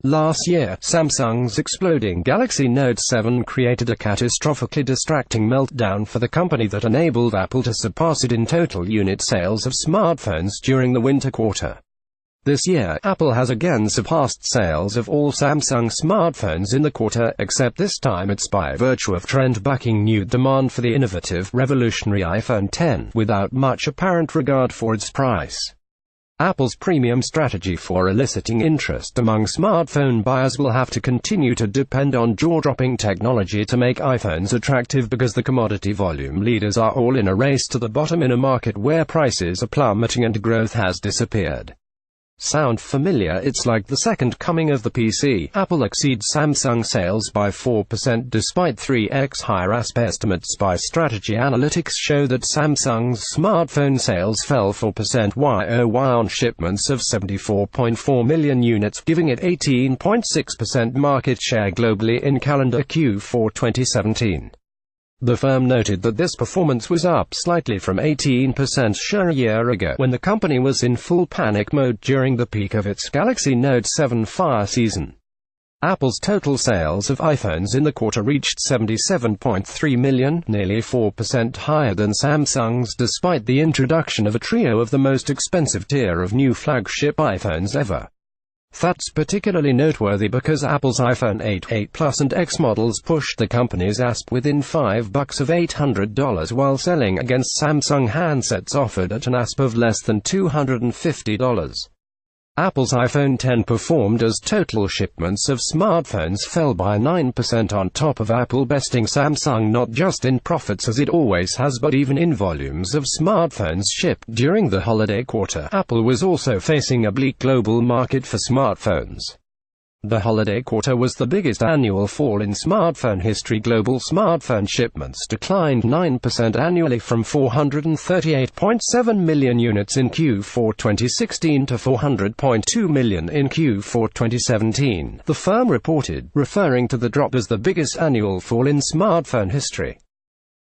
Last year, Samsung's exploding Galaxy Note 7 created a catastrophically distracting meltdown for the company that enabled Apple to surpass it in total unit sales of smartphones during the winter quarter. This year, Apple has again surpassed sales of all Samsung smartphones in the quarter, except this time it's by virtue of trend-bucking new demand for the innovative, revolutionary iPhone X, without much apparent regard for its price. Apple's premium strategy for eliciting interest among smartphone buyers will have to continue to depend on jaw-dropping technology to make iPhones attractive, because the commodity volume leaders are all in a race to the bottom in a market where prices are plummeting and growth has disappeared. Sound familiar? It's like the second coming of the PC. Apple exceeds Samsung sales by 4% despite 3x higher ASP estimates by Strategy Analytics show that Samsung's smartphone sales fell 4% YoY on shipments of 74.4 million units, giving it 18.6% market share globally in calendar Q4 2017. The firm noted that this performance was up slightly from 18% share a year ago, when the company was in full panic mode during the peak of its Galaxy Note 7 fire season. Apple's total sales of iPhones in the quarter reached 77.3 million, nearly 4% higher than Samsung's, despite the introduction of a trio of the most expensive tier of new flagship iPhones ever. That's particularly noteworthy because Apple's iPhone 8, 8 Plus and X models pushed the company's ASP within $5 of $800 while selling against Samsung handsets offered at an ASP of less than $250. Apple's iPhone X performed as total shipments of smartphones fell by 9% on top of Apple besting Samsung not just in profits as it always has but even in volumes of smartphones shipped during the holiday quarter. Apple was also facing a bleak global market for smartphones. The holiday quarter was the biggest annual fall in smartphone history. Global smartphone shipments declined 9% annually from 438.7 million units in Q4 2016 to 400.2 million in Q4 2017, the firm reported, referring to the drop as the biggest annual fall in smartphone history.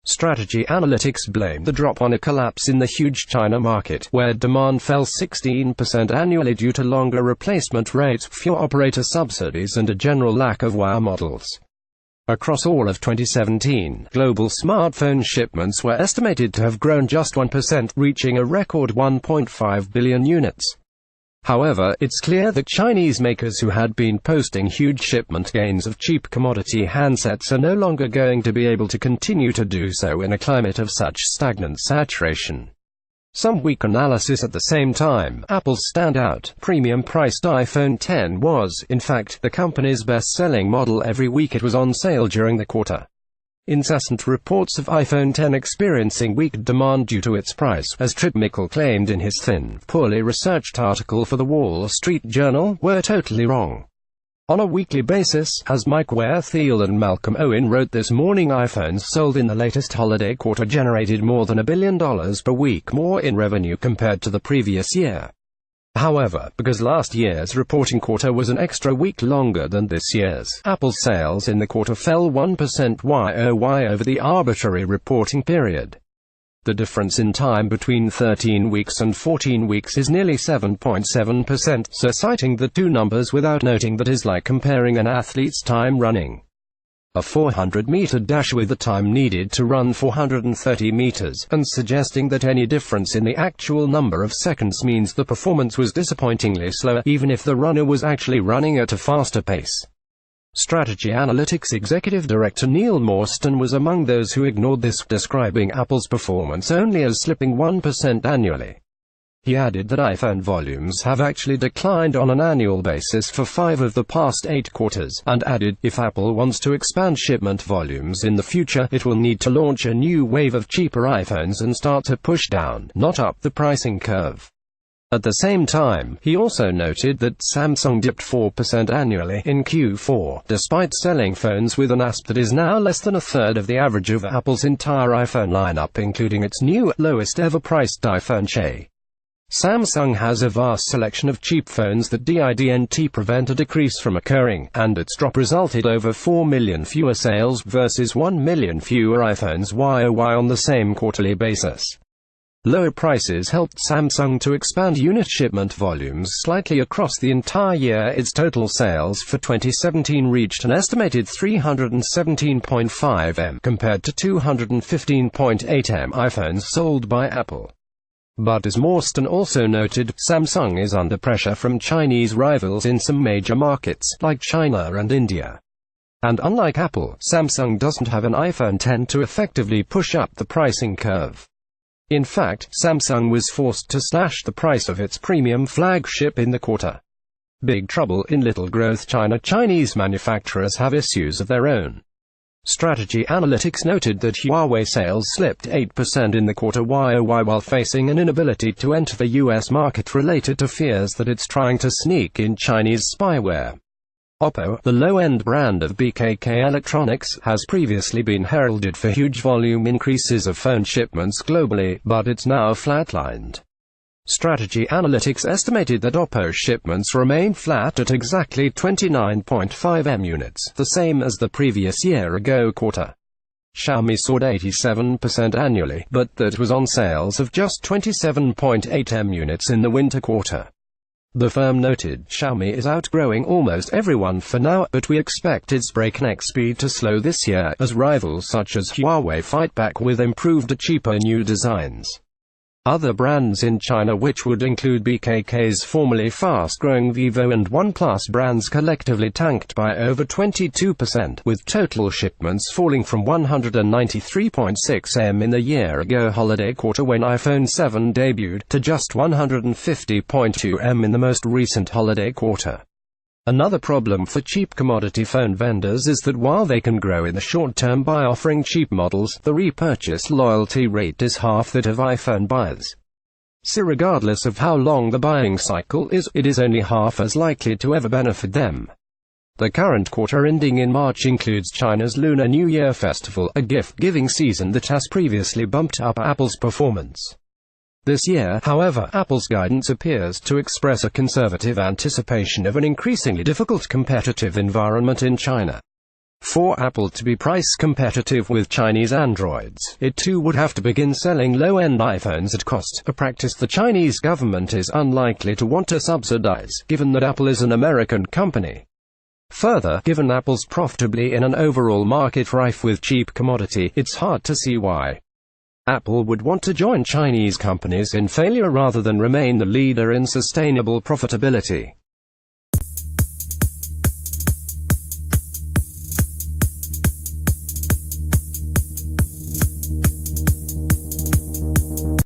Strategy Analytics blamed the drop on a collapse in the huge China market, where demand fell 16% annually due to longer replacement rates, fewer operator subsidies and a general lack of wire models. Across all of 2017, global smartphone shipments were estimated to have grown just 1%, reaching a record 1.5 billion units. However, it's clear that Chinese makers who had been posting huge shipment gains of cheap commodity handsets are no longer going to be able to continue to do so in a climate of such stagnant saturation. Some weak analysis at the same time. Apple's standout, premium-priced iPhone X was, in fact, the company's best-selling model every week it was on sale during the quarter. Incessant reports of iPhone X experiencing weak demand due to its price, as Trip Mickle claimed in his thin, poorly researched article for The Wall Street Journal, were totally wrong. On a weekly basis, as Mike Ware-Thiel and Malcolm Owen wrote this morning, iPhones sold in the latest holiday quarter generated more than $1 billion per week more in revenue compared to the previous year. However, because last year's reporting quarter was an extra week longer than this year's, Apple's sales in the quarter fell 1% YoY over the arbitrary reporting period. The difference in time between 13 weeks and 14 weeks is nearly 7.7%, so citing the two numbers without noting that is like comparing an athlete's time running a 400-meter dash with the time needed to run 430 meters, and suggesting that any difference in the actual number of seconds means the performance was disappointingly slower, even if the runner was actually running at a faster pace. Strategy Analytics Executive Director Neil Morstan was among those who ignored this, describing Apple's performance only as slipping 1% annually. He added that iPhone volumes have actually declined on an annual basis for 5 of the past 8 quarters, and added, if Apple wants to expand shipment volumes in the future, it will need to launch a new wave of cheaper iPhones and start to push down, not up, the pricing curve. At the same time, he also noted that Samsung dipped 4% annually in Q4, despite selling phones with an ASP that is now less than a third of the average of Apple's entire iPhone lineup, including its new, lowest ever priced iPhone XE. Samsung has a vast selection of cheap phones that didn't prevent a decrease from occurring, and its drop resulted over 4 million fewer sales versus 1 million fewer iPhones YoY on the same quarterly basis. Lower prices helped Samsung to expand unit shipment volumes slightly across the entire year. Its total sales for 2017 reached an estimated 317.5 M, compared to 215.8 M iPhones sold by Apple. But as Morstan also noted, Samsung is under pressure from Chinese rivals in some major markets, like China and India. And unlike Apple, Samsung doesn't have an iPhone X to effectively push up the pricing curve. In fact, Samsung was forced to slash the price of its premium flagship in the quarter. Big trouble in little growth China. Chinese manufacturers have issues of their own. Strategy Analytics noted that Huawei sales slipped 8% in the quarter YoY while facing an inability to enter the US market related to fears that it's trying to sneak in Chinese spyware. Oppo, the low-end brand of BKK Electronics, has previously been heralded for huge volume increases of phone shipments globally, but it's now flatlined. Strategy Analytics estimated that Oppo shipments remain flat at exactly 29.5 M units, the same as the previous year-ago quarter. Xiaomi soared 87% annually, but that was on sales of just 27.8 M units in the winter quarter. The firm noted, Xiaomi is outgrowing almost everyone for now, but we expect its breakneck speed to slow this year, as rivals such as Huawei fight back with improved, cheaper new designs. Other brands in China, which would include BKK's formerly fast-growing Vivo and OnePlus brands, collectively tanked by over 22%, with total shipments falling from 193.6 M in the year-ago holiday quarter when iPhone 7 debuted, to just 150.2 M in the most recent holiday quarter. Another problem for cheap commodity phone vendors is that while they can grow in the short term by offering cheap models, the repurchase loyalty rate is half that of iPhone buyers. So regardless of how long the buying cycle is, it is only half as likely to ever benefit them. The current quarter ending in March includes China's Lunar New Year festival, a gift-giving season that has previously bumped up Apple's performance. This year, however, Apple's guidance appears to express a conservative anticipation of an increasingly difficult competitive environment in China. For Apple to be price competitive with Chinese Androids, it too would have to begin selling low-end iPhones at cost, a practice the Chinese government is unlikely to want to subsidize, given that Apple is an American company. Further, given Apple's profitably in an overall market rife with cheap commodity, it's hard to see why Apple would want to join Chinese companies in failure rather than remain the leader in sustainable profitability.